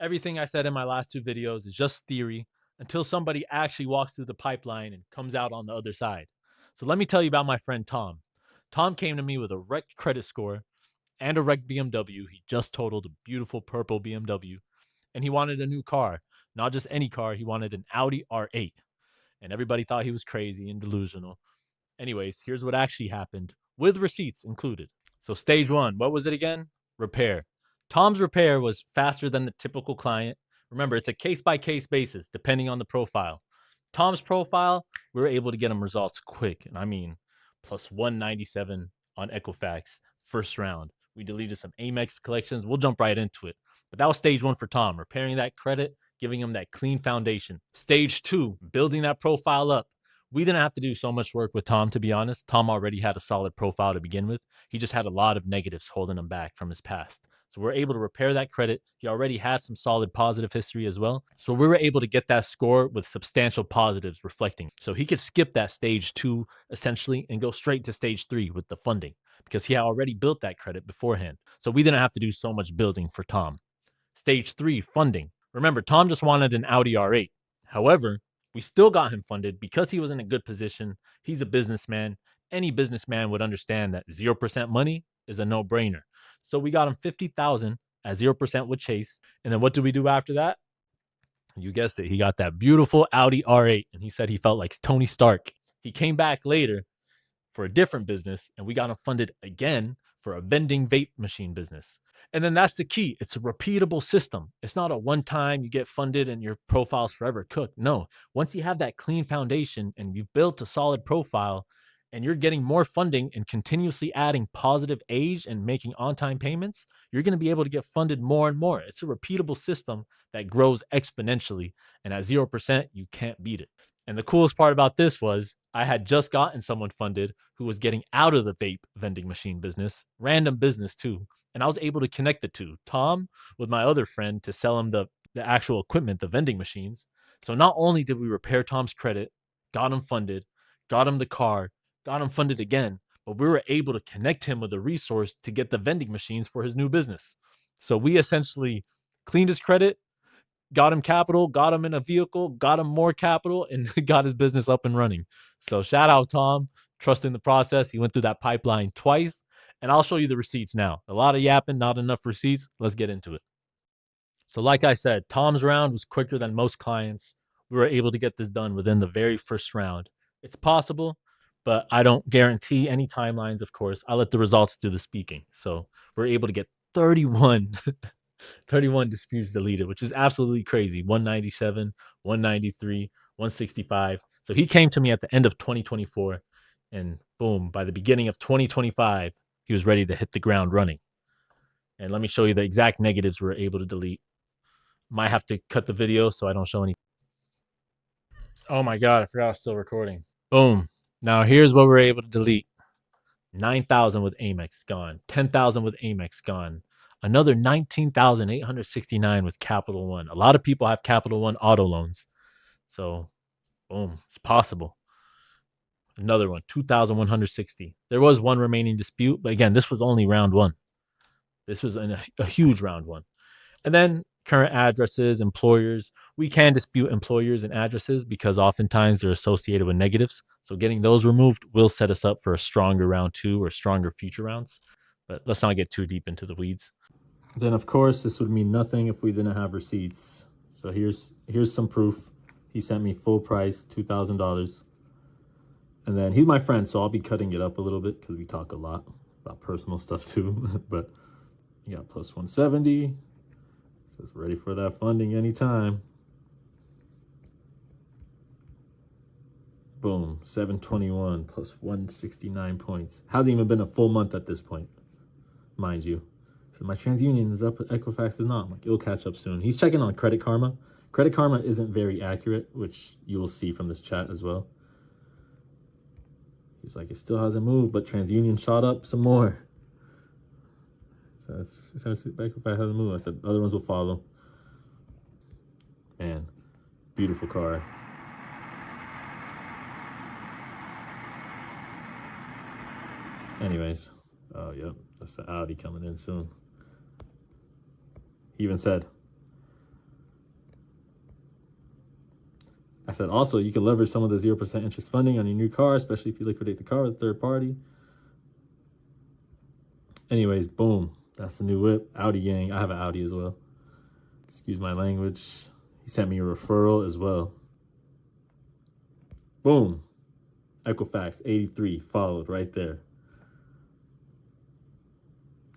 Everything I said in my last two videos is just theory until somebody actually walks through the pipeline and comes out on the other side. So let me tell you about my friend Tom. Tom came to me with a wrecked credit score and a wrecked BMW. He just totaled a beautiful purple BMW and he wanted a new car. Not just any car, he wanted an Audi R8. And everybody thought he was crazy and delusional. Anyways, here's what actually happened with receipts included. So, stage one, what was it again? Repair. Tom's repair was faster than the typical client. Remember, it's a case by case basis depending on the profile. Tom's profile, we were able to get him results quick. And I mean, plus 197 on Equifax, first round. We deleted some Amex collections. We'll jump right into it. But that was stage one for Tom, repairing that credit, giving him that clean foundation. Stage two, building that profile up. We didn't have to do so much work with Tom, to be honest. Tom already had a solid profile to begin with. He just had a lot of negatives holding him back from his past. So we're able to repair that credit. He already had some solid positive history as well. So we were able to get that score with substantial positives reflecting. So he could skip that stage two essentially and go straight to stage three with the funding because he had already built that credit beforehand. So we didn't have to do so much building for Tom. Stage three, funding. Remember, Tom just wanted an Audi R8. However, we still got him funded because he was in a good position. He's a businessman. Any businessman would understand that 0% money is a no-brainer. So we got him 50,000 at 0% with Chase. And then what did we do after that? You guessed it. He got that beautiful Audi R8 and he said he felt like Tony Stark. He came back later for a different business and we got him funded again for a vending vape machine business. And then that's the key. It's a repeatable system. It's not a one time you get funded and your profile's forever cooked. No, once you have that clean foundation and you've built a solid profile and you're getting more funding and continuously adding positive age and making on time payments, you're going to be able to get funded more and more. It's a repeatable system that grows exponentially. And at 0%, you can't beat it. And the coolest part about this was I had just gotten someone funded who was getting out of the vape vending machine business, random business too. And I was able to connect the two, Tom with my other friend to sell him the actual equipment, the vending machines. So not only did we repair Tom's credit, got him funded, got him the car, got him funded again, but we were able to connect him with a resource to get the vending machines for his new business. So we essentially cleaned his credit, got him capital, got him in a vehicle, got him more capital, and got his business up and running. So shout out Tom, trusting the process. He went through that pipeline twice, and I'll show you the receipts now. A lot of yapping, not enough receipts. Let's get into it. So, like I said, Tom's round was quicker than most clients. We were able to get this done within the very first round. It's possible, but I don't guarantee any timelines, of course. I let the results do the speaking. So, we're able to get 31 31 disputes deleted, which is absolutely crazy. 197, 193, 165. So he came to me at the end of 2024, and boom, by the beginning of 2025, he was ready to hit the ground running. And let me show you the exact negatives we were able to delete. Might have to cut the video so I don't show any. Oh my God, I forgot I was still recording. Boom. Now here's what we're able to delete. 9,000 with Amex gone. 10,000 with Amex gone. Another 19,869 with Capital One. A lot of people have Capital One auto loans. So, boom, it's possible. Another one, 2,160. There was one remaining dispute, but again, this was only round one. This was a huge round one. And then current addresses, employers. We can dispute employers and addresses because oftentimes they're associated with negatives. So getting those removed will set us up for a stronger round two or stronger future rounds. But let's not get too deep into the weeds. Then of course this would mean nothing if we didn't have receipts. So here's some proof. He sent me full price, $2,000. And then he's my friend, so I'll be cutting it up a little bit because we talk a lot about personal stuff too. But you got plus 170. Says ready for that funding anytime. Boom, 721 plus 169 points. Hasn't even been a full month at this point, mind you. So my TransUnion is up, Equifax is not. I'm like, it'll catch up soon. He's checking on Credit Karma. Credit Karma isn't very accurate, which you will see from this chat as well. He's like, it still hasn't moved, but TransUnion shot up some more. So it's Equifax hasn't moved. I said other ones will follow. Man, beautiful car. Anyways, oh yep, that's the Audi coming in soon. He even said, said, also, you can leverage some of the 0% interest funding on your new car, especially if you liquidate the car with a third party. Anyways, boom. That's the new whip. Audi gang. I have an Audi as well. Excuse my language. He sent me a referral as well. Boom. Equifax 83 followed right there.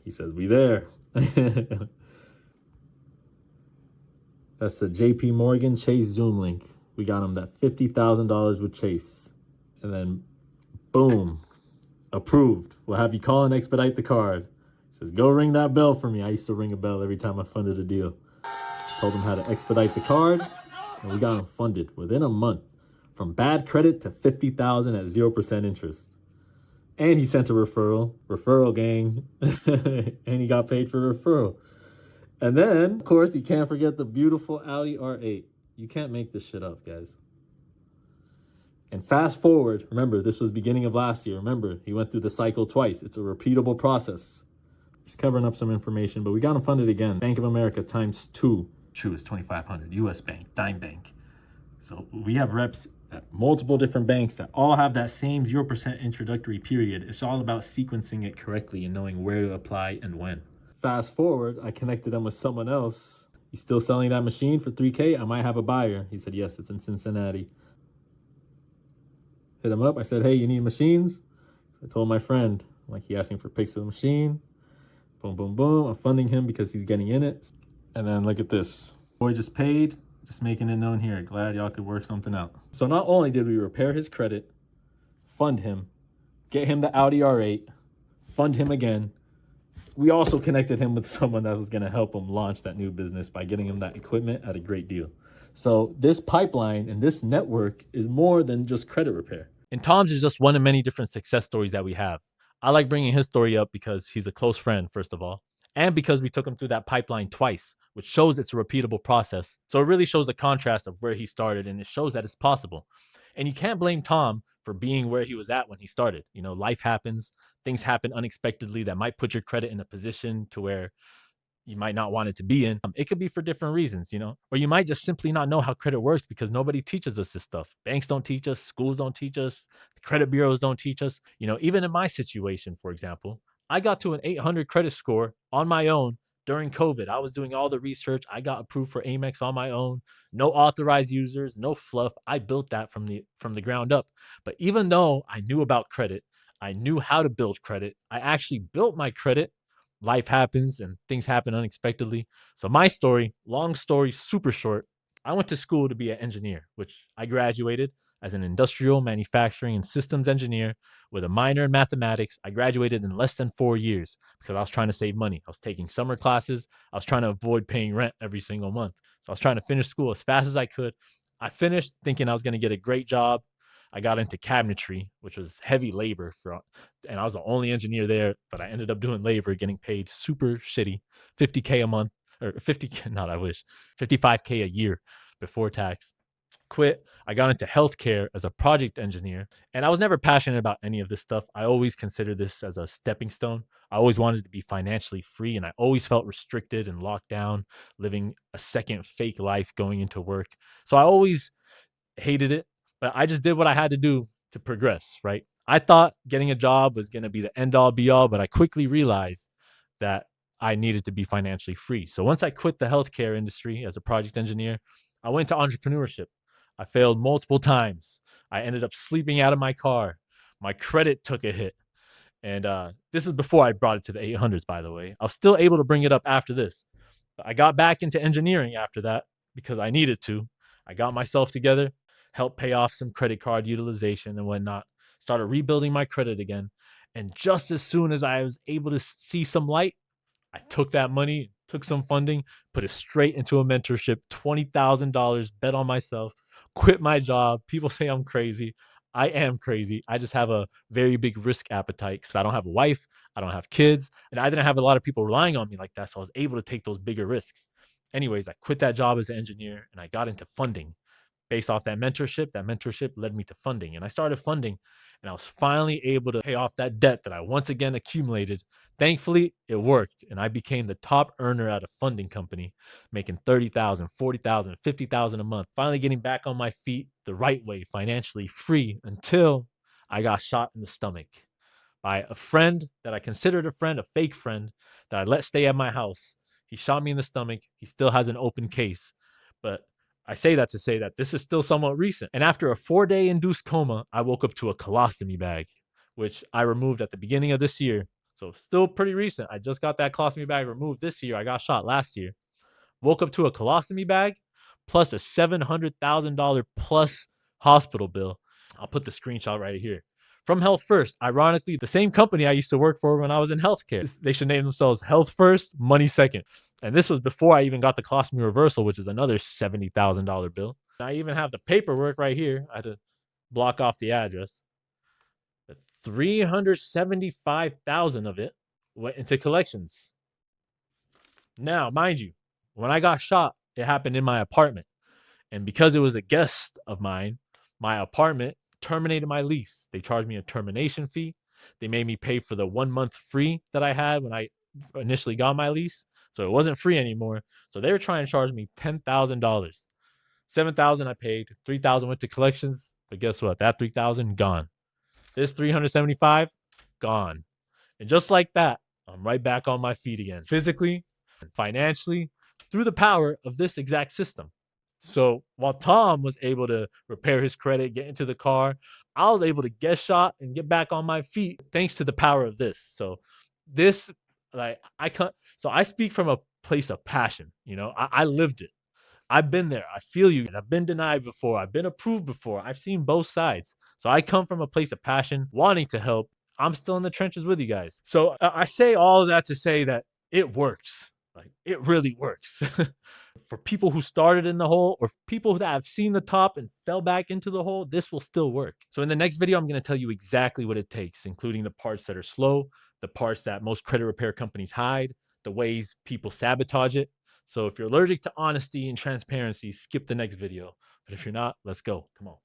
He says, we there. That's the JP Morgan Chase Zoom link. We got him that $50,000 with Chase. And then, boom, approved. We'll have you call and expedite the card. He says, go ring that bell for me. I used to ring a bell every time I funded a deal. Told him how to expedite the card, and we got him funded within a month. From bad credit to $50,000 at 0% interest. And he sent a referral gang, and he got paid for referral. And then, of course, you can't forget the beautiful Audi R8. You can't make this shit up, guys. And fast forward, remember, this was beginning of last year. Remember, he went through the cycle twice. It's a repeatable process. Just covering up some information, but we got him funded again. Bank of America times 2. Truist 2,500, US Bank, Dime Bank. So we have reps at multiple different banks that all have that same 0% introductory period. It's all about sequencing it correctly and knowing where to apply and when. Fast forward, I connected them with someone else. You still selling that machine for $3K? I might have a buyer. He said, yes, it's in Cincinnati. Hit him up. I said, hey, you need machines? I told my friend, like, he asking for pics of the machine. Boom, boom, boom. I'm funding him because he's getting in it. And then look at this. Boy just paid, just making it known here. Glad y'all could work something out. So not only did we repair his credit, fund him, get him the Audi R8, fund him again, we also connected him with someone that was going to help him launch that new business by getting him that equipment at a great deal. So this pipeline and this network is more than just credit repair. And Tom's is just one of many different success stories that we have. I like bringing his story up because he's a close friend, first of all, and because we took him through that pipeline twice, which shows it's a repeatable process. So it really shows the contrast of where he started, and it shows that it's possible. And you can't blame Tom for being where he was at when he started. You know, life happens, things happen unexpectedly that might put your credit in a position to where you might not want it to be in. It could be for different reasons, you know, or you might just simply not know how credit works because nobody teaches us this stuff. Banks don't teach us, schools don't teach us, the credit bureaus don't teach us. You know, even in my situation, for example, I got to an 800 credit score on my own during COVID. I was doing all the research. I got approved for Amex on my own. No authorized users, no fluff. I built that from the ground up. But even though I knew about credit, I knew how to build credit. I actually built my credit. Life happens and things happen unexpectedly. So my story, long story, super short, I went to school to be an engineer, which I graduated as an industrial manufacturing and systems engineer with a minor in mathematics. I graduated in less than 4 years because I was trying to save money. I was taking summer classes. I was trying to avoid paying rent every single month. So I was trying to finish school as fast as I could. I finished thinking I was going to get a great job. I got into cabinetry, which was heavy labor and I was the only engineer there, but I ended up doing labor, getting paid super shitty, 50K a month or 50K, not I wish, 55K a year before tax. Quit. I got into healthcare as a project engineer, and I was never passionate about any of this stuff. I always considered this as a stepping stone. I always wanted to be financially free, and I always felt restricted and locked down, living a second fake life going into work. So I always hated it, but I just did what I had to do to progress, right? I thought getting a job was going to be the end all be all, but I quickly realized that I needed to be financially free. So once I quit the healthcare industry as a project engineer, I went to entrepreneurship. I failed multiple times. I ended up sleeping out of my car. My credit took a hit. And this is before I brought it to the 800s, by the way. I was still able to bring it up after this. But I got back into engineering after that because I needed to. I got myself together, helped pay off some credit card utilization and whatnot, started rebuilding my credit again. And just as soon as I was able to see some light, I took that money, took some funding, put it straight into a mentorship, $20,000, bet on myself, quit my job. People say I'm crazy. I am crazy. I just have a very big risk appetite because I don't have a wife, I don't have kids, and I didn't have a lot of people relying on me like that. So I was able to take those bigger risks. Anyways, I quit that job as an engineer and I got into funding based off that mentorship. That mentorship led me to funding, and I started funding. and I was finally able to pay off that debt that I once again accumulated. Thankfully, it worked, and I became the top earner at a funding company, making 30,000, 40,000, 50,000 a month, finally getting back on my feet the right way, financially free, until I got shot in the stomach by a friend that I considered a friend, a fake friend that I let stay at my house. He shot me in the stomach. He still has an open case. But I say that to say that this is still somewhat recent. And after a 4-day induced coma, I woke up to a colostomy bag, which I removed at the beginning of this year. So still pretty recent. I just got that colostomy bag removed this year. I got shot last year. Woke up to a colostomy bag plus a $700,000 plus hospital bill. I'll put the screenshot right here. From Health First, ironically, the same company I used to work for when I was in healthcare. They should name themselves Health First, Money Second. And this was before I even got the colostomy reversal, which is another $70,000 bill. I even have the paperwork right here. I had to block off the address. 375,000 of it went into collections. Now, mind you, when I got shot, it happened in my apartment. And because it was a guest of mine, my apartment terminated my lease. They charged me a termination fee. They made me pay for the 1 month free that I had when I initially got my lease. So it wasn't free anymore. So they were trying to charge me $10,000. 7,000 I paid, 3,000 went to collections. But guess what? That 3,000 gone. This 375 gone. And just like that, I'm right back on my feet again, physically and financially, through the power of this exact system. So while Tom was able to repair his credit, get into the car, I was able to get shot and get back on my feet thanks to the power of this. So this, like, I can't. So I speak from a place of passion. I lived it. I've been there. I feel you. And I've been denied before. I've been approved before. I've seen both sides. So I come from a place of passion, wanting to help. I'm still in the trenches with you guys. So I say all of that to say that it works. Like, it really works. For people who started in the hole, or people that have seen the top and fell back into the hole, this will still work. So in the next video, I'm going to tell you exactly what it takes, including the parts that are slow, the parts that most credit repair companies hide, the ways people sabotage it. So if you're allergic to honesty and transparency, skip the next video. But if you're not, let's go. Come on.